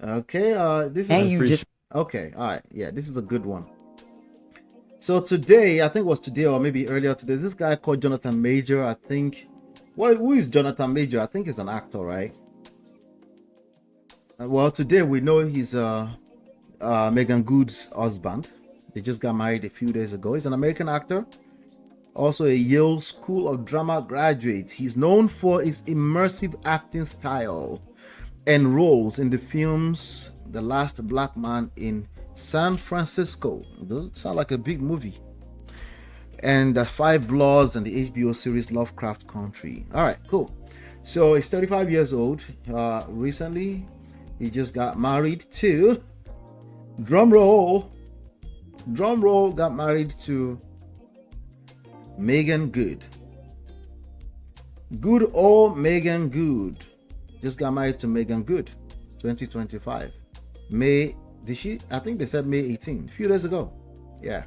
Okay, this is And you just okay. All right, yeah, this is a good one. So today, I think it was today or maybe earlier today, this guy called Jonathan Major. I think. What? Who is Jonathan Major? I think he's an actor, right? Well, today we know he's Megan Good's husband. They just got married a few days ago. He's an American actor, also a Yale School of Drama graduate. He's known for his immersive acting style and roles in the films The Last Black Man in San Francisco. Doesn't sound like a big movie. And The Five Bloods and the HBO series Lovecraft Country. All right, cool. So he's 35 years old. Recently, he just got married to, drum roll, got married to Meagan Good. Good old Meagan Good. Just got married to Meagan Good, 2025. I think they said May 18, a few days ago. Yeah.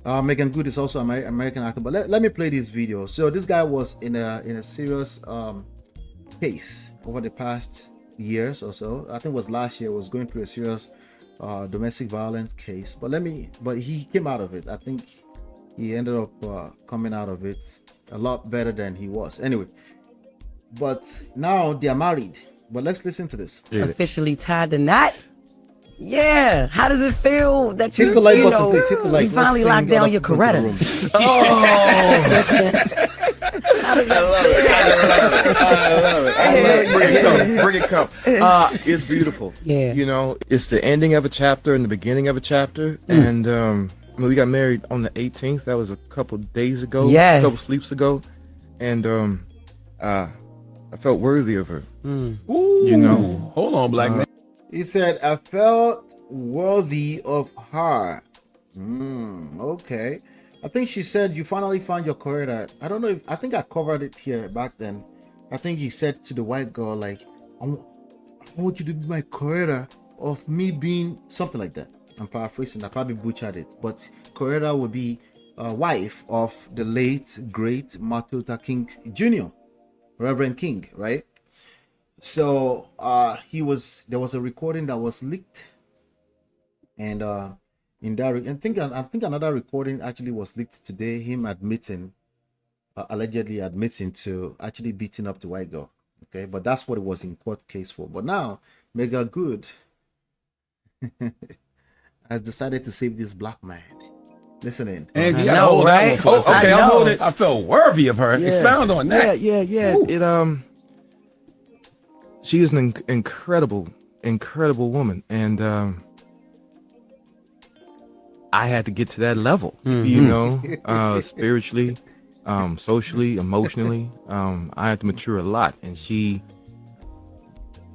Meagan Good is also an American actor, but let me play this video. So this guy was in a serious case over the past years or so. I think it was last year, was going through a serious domestic violence case. But he came out of it. I think he ended up coming out of it a lot better than he was. Anyway, but now they are married. But let's listen to this. officially tied the knot. Yeah. How does it feel that Hit you, the like you button, know, please. Hit the like. you finally locked down your Coretta? Bring it come. It's beautiful. Yeah. You know, it's the ending of a chapter and the beginning of a chapter. And I mean, we got married on the 18th. That was a couple days ago. Yes. A couple sleeps ago. And I felt worthy of her. Ooh, You know. hold on, black man. He said, I felt worthy of her. Okay. I think she said you finally found your Coretta. I don't know if I think I covered it here back then. I think he said to the white girl, like, I want you to be my Coretta of me being something like that. I'm paraphrasing, I probably butchered it. But Coretta would be a wife of the late, great Martin Luther King Jr., Reverend King, right? So there was a recording that was leaked, and in that I think another recording actually was leaked today, him admitting, allegedly admitting to actually beating up the white girl. Okay, but that's what it was in court case for. But now Meagan Good has decided to save this black man. Listen in. And I you gotta know, hold that right? one for a Oh, okay, second. I'm holding it. I felt worthy of her. Expound on that. Yeah. Ooh. It she is an incredible woman, and I had to get to that level, you know, spiritually, socially, emotionally. I had to mature a lot, and she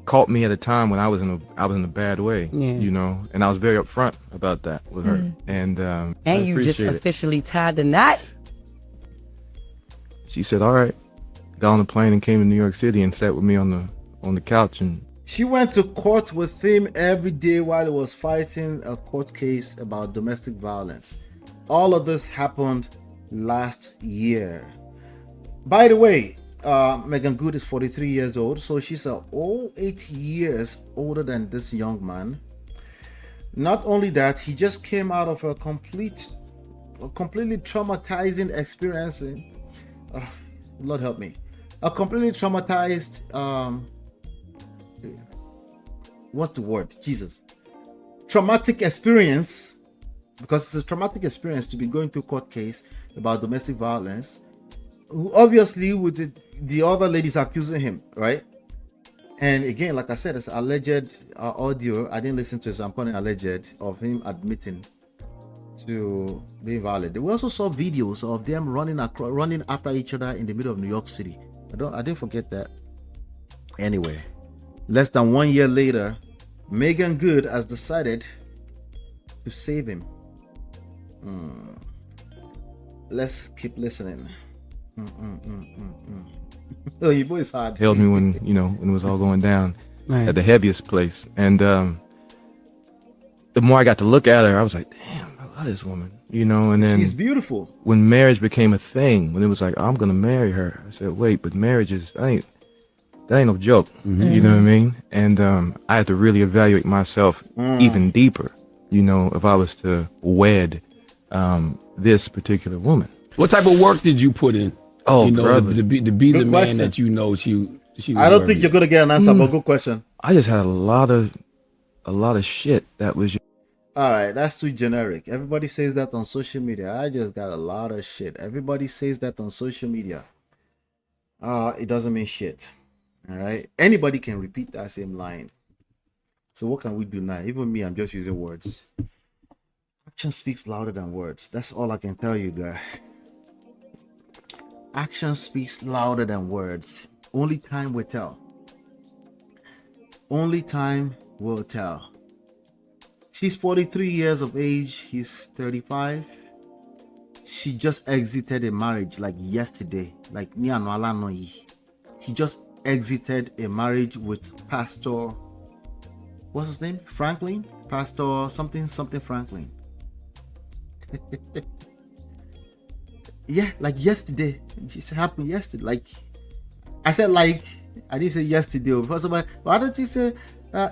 caught me at a time when I was in a bad way, you know, and I was very upfront about that with her, and I you just appreciate it. officially tied the knot. She said, "All right," got on the plane and came to New York City and sat with me on the couch, and She went to court with him every day while he was fighting a court case about domestic violence. All of this happened last year. By the way, Meagan Good is 43 years old, so she's 8 years older than this young man. Not only that, he just came out of a completely traumatizing experience. Lord help me. A completely traumatized what's the word? Jesus. Traumatic experience, because it's a traumatic experience to be going through court case about domestic violence. Obviously, with the other ladies accusing him, right? And again, like I said, it's alleged audio. I didn't listen to it, so I'm calling it alleged, of him admitting to being violent. We also saw videos of them running after each other in the middle of New York City. I didn't forget that. Anyway, less than 1 year later, Meagan Good has decided to save him. Let's keep listening. Oh, your boy is hard. held me when it was all going down at the heaviest place, and the more I got to look at her, I was like, damn, I love this woman, you know. And then She's beautiful. when marriage became a thing, when it was like, I'm gonna marry her, I said, wait, but marriage is, that that ain't no joke. You know what I mean? And I had to really evaluate myself even deeper. You know, if I was to wed this particular woman. What type of work did you put in? Oh, you know, brother. to be the Good man question. that you know she was I don't worthy think of. you're gonna get an answer, but good question. I just had a lot of shit that was All right, that's too generic. Everybody says that on social media. I just got a lot of shit. Everybody says that on social media. It doesn't mean shit. All right, anybody can repeat that same line. So what can we do now? Even me, I'm just using words. Action speaks louder than words. That's all I can tell you, guy. Action speaks louder than words. Only time will tell. Only time will tell. She's 43 years of age. He's 35. She just exited a marriage like yesterday. Like me and Alanoyi. She just exited a marriage with Pastor, what's his name? Franklin? Pastor something Franklin. Yeah, like yesterday. It just happened yesterday. Like I said, like I didn't say yesterday. Why don't you say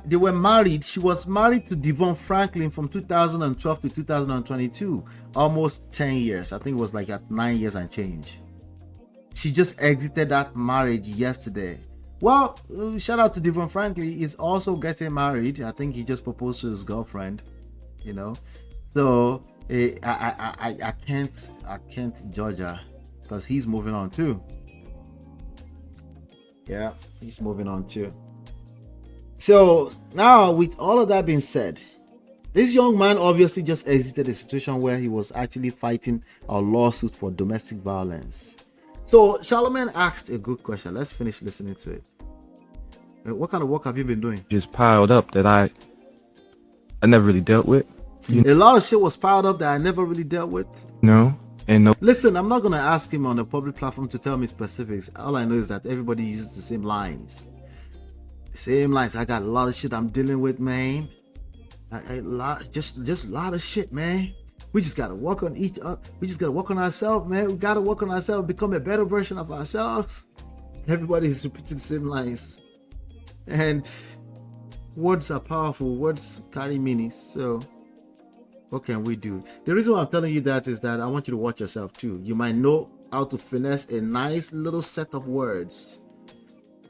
they were married? She was married to Devon Franklin from 2012 to 2022, almost 10 years. I think it was like at 9 years and change. She just exited that marriage yesterday. Well, shout out to Devon Franklin. He's also getting married. I think he just proposed to his girlfriend. You know, so I can't judge her because he's moving on too. Yeah, he's moving on too. So now, with all of that being said, this young man obviously just exited a situation where he was actually fighting a lawsuit for domestic violence. So Charlemagne asked a good question. Let's finish listening to it. What kind of work have you been doing? just piled up that I never really dealt with. A lot of shit was piled up that I never really dealt with. You know, and no, Listen, I'm not gonna ask him on a public platform to tell me specifics. All I know is that everybody uses the same lines. The same lines. I got a lot of shit I'm dealing with, man. Just a lot of shit, man. We just gotta work on we just gotta work on ourselves, man. We gotta work on ourselves, become a better version of ourselves. Everybody is repeating the same lines. And words are powerful, words carry meanings. So what can we do? The reason why I'm telling you that is that I want you to watch yourself too. You might know how to finesse a nice little set of words,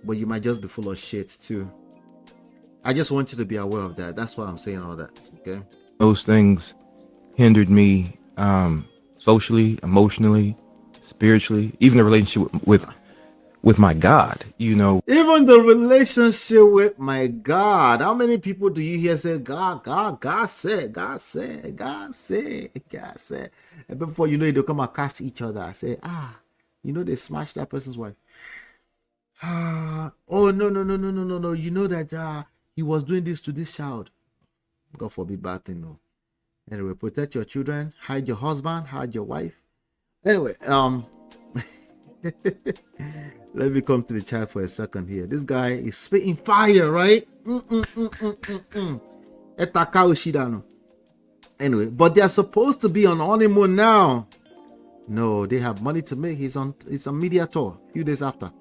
but you might just be full of shit too. I just want you to be aware of that. That's why I'm saying all that. Okay. those things hindered me socially, emotionally, spiritually, even the relationship with my God, you know. Even the relationship with my God. How many people do you hear say, God said. And before you know it, they'll come and cast each other. I say, they smashed that person's wife. Oh, no. You know that he was doing this to this child. God forbid bad thing, no. Anyway, protect your children, hide your husband, hide your wife. Anyway, let me come to the chat for a second here. This guy is spitting fire, right? Anyway, but they are supposed to be on honeymoon now. No, they have money to make. It's a media tour a few days after.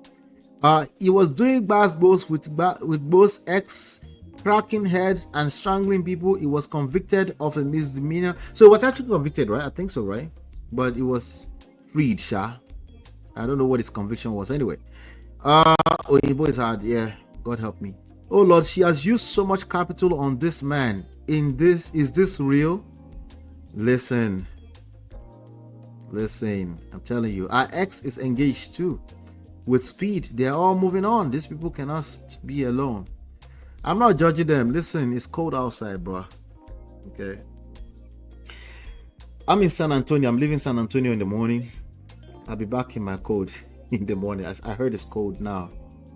He was doing basketballs with both ex, cracking heads and strangling people. He was convicted of a misdemeanor. So he was actually convicted, right? I think so, right? But he was freed, Sha. I don't know what his conviction was anyway. Oyinbo is hard, yeah. God help me. Oh Lord, she has used so much capital on this man. Is this real? Listen, I'm telling you, our ex is engaged too. With speed, they are all moving on. These people cannot be alone. I'm not judging them. Listen, it's cold outside, bro. Okay. I'm in San Antonio. I'm leaving San Antonio in the morning. I'll be back in my code in the morning. I heard it's cold now,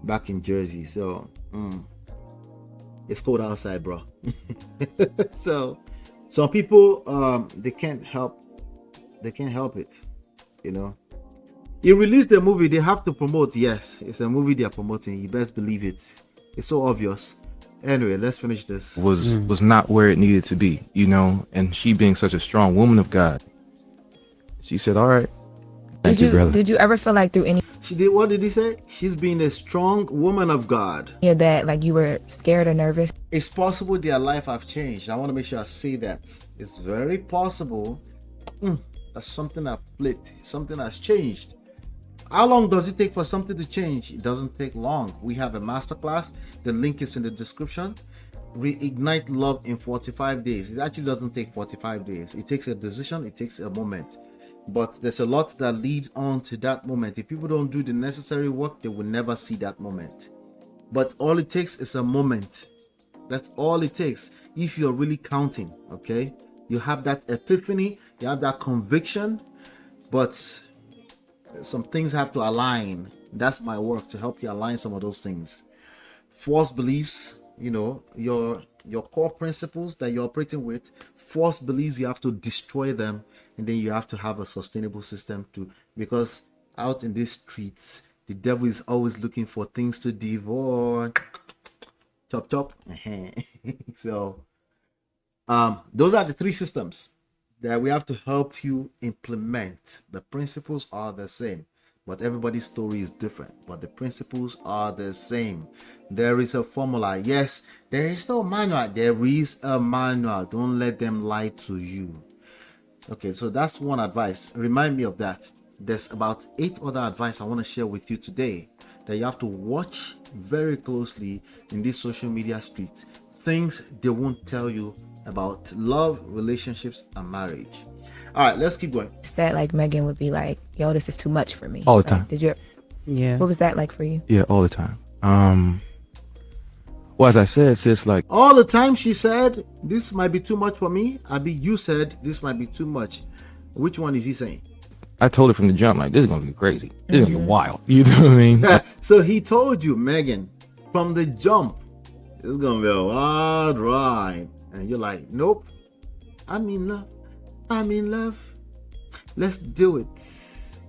back in Jersey. So it's cold outside, bro. So some people they can't help it, you know. He released the movie, they have to promote. Yes, it's a movie they are promoting. You best believe it. It's so obvious. Anyway, let's finish this. Was not where it needed to be, you know. And she being such a strong woman of God, she said, all right, thank you, brother. Did you ever feel like through any She did. What did he say? She's been a strong woman of God. Yeah, that like you were scared or nervous. It's possible their life have changed. I want to make sure I say that. It's very possible that something has flipped, something has changed. How long does it take for something to change? It doesn't take long. We have a masterclass. The link is in the description. Reignite love in 45 days. It actually doesn't take 45 days. It takes a decision. It takes a moment. But there's a lot that lead on to that moment. If people don't do the necessary work, they will never see that moment. But all it takes is a moment. That's all it takes. If you're really counting, okay? You have that epiphany, you have that conviction, but some things have to align. That's my work, to help you align some of those things. False beliefs, your core principles that you're operating with, false beliefs, you have to destroy them, and then you have to have a sustainable system because out in these streets, the devil is always looking for things to devour. Chop chop. So those are the three systems that we have to help you implement. The principles are the same, but everybody's story is different, but the principles are the same. There is a formula. Yes, there is no manual. There is a manual. Don't let them lie to you. Okay, so that's one advice. Remind me of that. There's about 8 other advice I want to share with you today that you have to watch very closely in these social media streets. Things they won't tell you about love, relationships, and marriage. All right, let's keep going. Is that like Meagan would be like, yo, this is too much for me? All the Like, time. did you? Yeah. What was that like for you? Yeah, all the time. Well, as I said, sis, like, All the time she said, this might be too much for me. Abi, you said, this might be too much. Which one is he saying? I told her from the jump, like, this is gonna be crazy. This is gonna be wild. You know what I mean? So he told you, Meagan, from the jump, it's gonna be a wild ride. And you're like, nope, I'm in love. I'm in love. Let's do it.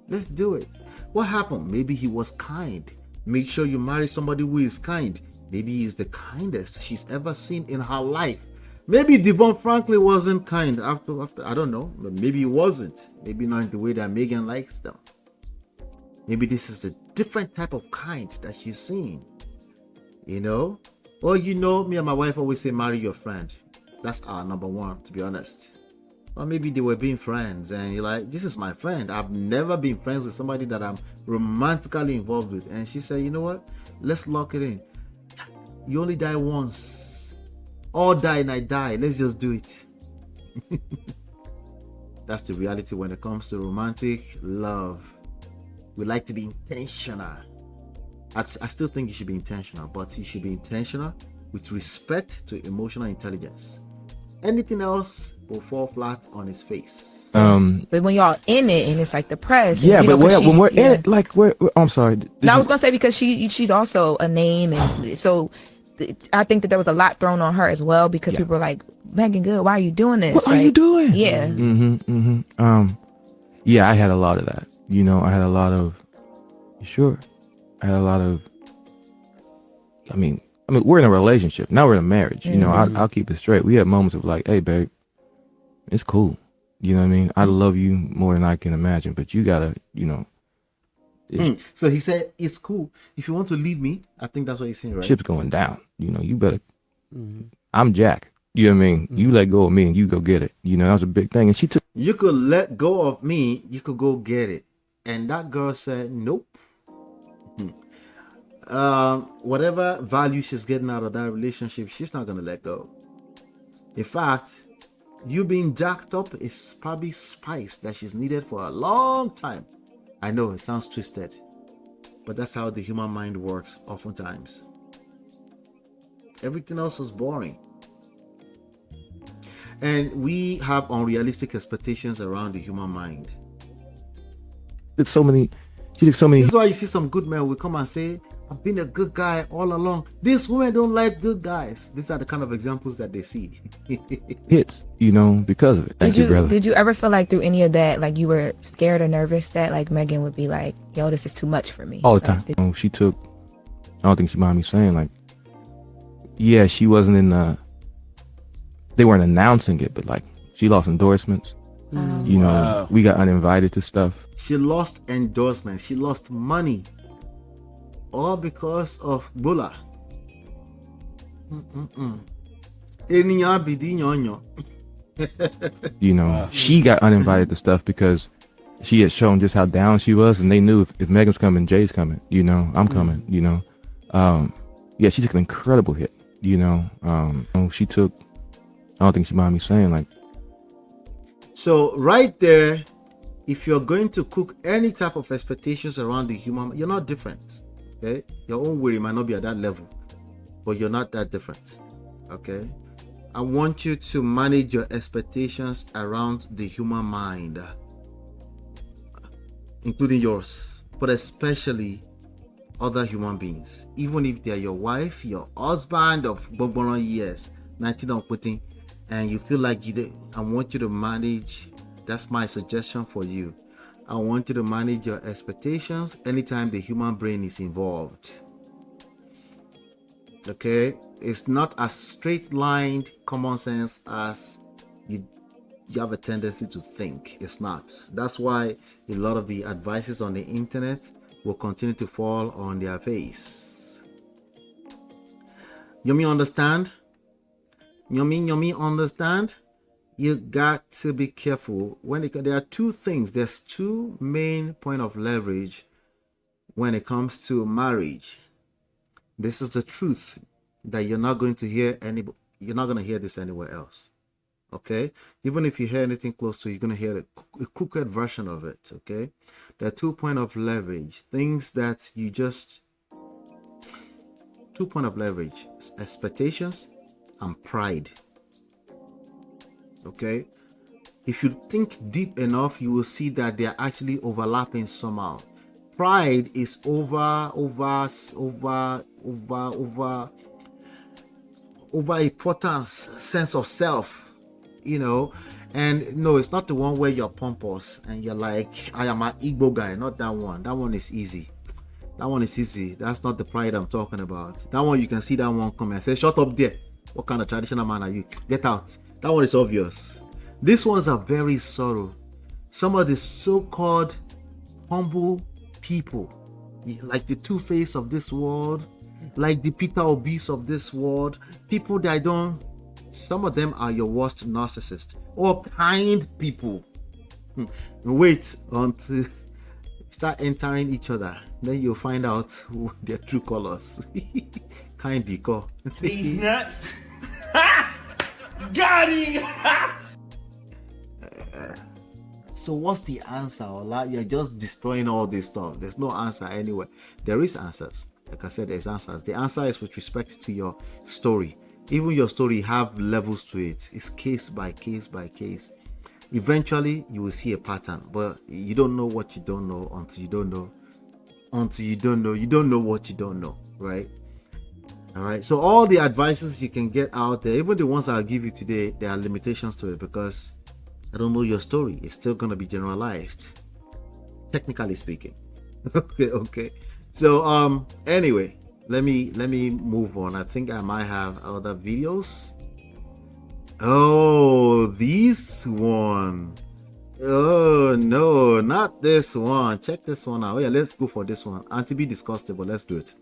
Let's do it. What happened? Maybe he was kind. Make sure you marry somebody who is kind. Maybe he's the kindest she's ever seen in her life. Maybe Devon Franklin wasn't kind after I don't know, but maybe he wasn't. Maybe not the way that Meagan likes them. Maybe this is the different type of kind that she's seeing. Or me and my wife always say marry your friend. That's our number one, to be honest. Or maybe they were being friends and you're like, this is my friend. I've never been friends with somebody that I'm romantically involved with. And she said, you know what? Let's lock it in. You only die once. All die and I die. Let's just do it. That's the reality when it comes to romantic love. We like to be intentional. I still think you should be intentional, but you should be intentional with respect to emotional intelligence. Anything else will fall flat on his face. But when y'all in it and it's like the press. Yeah, and, but when we're yeah. in it, like, I'm sorry. No, I was gonna say because she's also a name, and so I think that there was a lot thrown on her as well because people were like, Meagan Good, why are you doing this? What are you doing? Yeah. Yeah, I had a lot of that. I had a lot of. Sure, I had a lot of. I mean, we're in a relationship now. We're in a marriage. I'll keep it straight. We had moments of like, hey, babe, it's cool. You know what I mean? I love you more than I can imagine, but you gotta, So he said, it's cool. If you want to leave me, I think that's what he's saying, right? Ship's going down. You better. I'm Jack. You know what I mean? You let go of me and you go get it. That was a big thing. And she took. You could let go of me. You could go get it. And that girl said, nope. Whatever value she's getting out of that relationship, she's not going to let go. In fact, you being jacked up is probably spice that she's needed for a long time. I know it sounds twisted, but that's how the human mind works oftentimes. Everything else is boring. And we have unrealistic expectations around the human mind. She took so many. This is why you see some good men will come and say, I've been a good guy all along. These women don't like good guys. These are the kind of examples that they see. Hits, because of it. Thank you, brother. Did you ever feel like through any of that, like you were scared or nervous that like Meagan would be like, yo, this is too much for me? All the time. She took, I don't think she mind me saying, like, yeah, she wasn't in they weren't announcing it, but like she lost endorsements. You know, Wow. we got uninvited to stuff. She lost endorsements. She lost money. All because of Bola. Ènìyàn abìdí yànyàn. You know, she got uninvited to stuff because she had shown just how down she was, and they knew if Megan's coming, Jay's coming. You know, I'm coming. You know, yeah, she took an incredible hit. You know, she took. I don't think she mind me saying like. So right there, if you're going to cook any type of expectations around the human, you're not different. Okay, your own worry might not be at that level, but you're not that different. Okay, I want you to manage your expectations around the human mind, including yours, but especially other human beings, even if they're your wife, your husband of years, 19 or putting, and you feel like I want you to manage. That's my suggestion for you. I want you to manage your expectations anytime the human brain is involved. Okay, it's not as straight-lined common sense as you have a tendency to think. It's not. That's why a lot of the advices on the internet will continue to fall on their face. Yomi, understand? Yomi, understand? You got to be careful when there are two things. There's two main point of leverage when it comes to marriage. This is the truth that you're not going to hear you're not going to hear this anywhere else. Okay, even if you hear anything close to, you're going to hear a crooked version of it. Okay, there are 2 point of leverage, things that you just 2 point of leverage: expectations and pride. Okay, if you think deep enough, you will see that they are actually overlapping somehow. Pride is over importance, sense of self, you know. And no, it's not the one where you're pompous and you're like, I am an Igbo guy. Not that one. That one is easy. That's not the pride I'm talking about. That one, you can see that one come and say, shut up there. What kind of traditional man are you? Get out. That one is obvious. These ones are very subtle. Some of the so-called humble people, like the Two-Face of this world, like the Peter Obese of this world, people that some of them are your worst narcissists or kind people. Wait until start entering each other, then you'll find out their true colors. Kind decor. These nuts. Got him. So what's the answer, Ola? You're just destroying all this stuff. There's no answer anywhere. There is answers. Like I said, there's answers. The answer is with respect to your story. Even your story have levels to it. It's case by case by case. Eventually, you will see a pattern, but you don't know what you don't know until you don't know. You don't know what you don't know, right? All right. So all the advices you can get out there, even the ones I'll give you today, there are limitations to it because I don't know your story. It's still going to be generalized, technically speaking. Okay. So anyway, let me move on. I think I might have other videos. Oh, this one. Oh no, not this one. Check this one out. Oh, yeah, let's go for this one. And to be disgustable, let's do it.